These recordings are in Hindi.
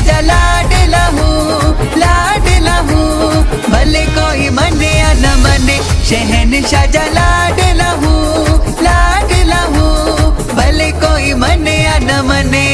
जा लाडला हूँ, लाडला हूँ, भले कोई मने या न मने, शहंशाह जा लाडला हूँ, लाडला हूँ, भले कोई मने या न मने।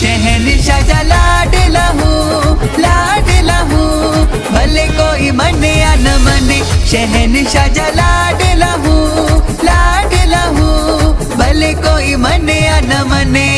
शहंशाह जा लाडला हूँ, लाडला हूँ, भले कोई मने या न मने, शहंशाह जा लाडला हूँ, लाडला हूँ, भले कोई मने या न मने।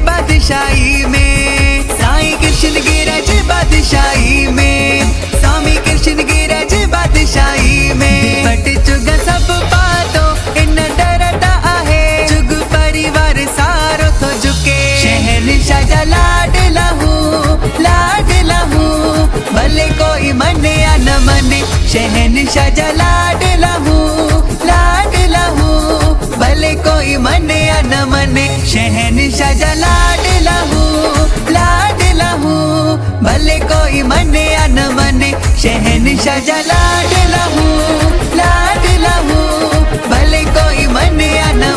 बादशाही में साईं कृष्ण गिरज बादशाही में, स्वामी कृष्ण गिरज बादशाही में, बट चुग सब पातो इन डरता आहे, चुग परिवार सारो तो झुके। शहंशाह जा लाडला हूँ, लाडला हूँ, भले कोई मने या न मने, शहंशाह जा लाडला हूँ, लाडला हूँ, भले कोई मने या न मने, शहंशाह जा लाडला हूँ, लाडला हूँ, भले कोई मने या न मने, शहंशाह जा लाडला हूँ, लाडला हूँ, भले कोई मने या न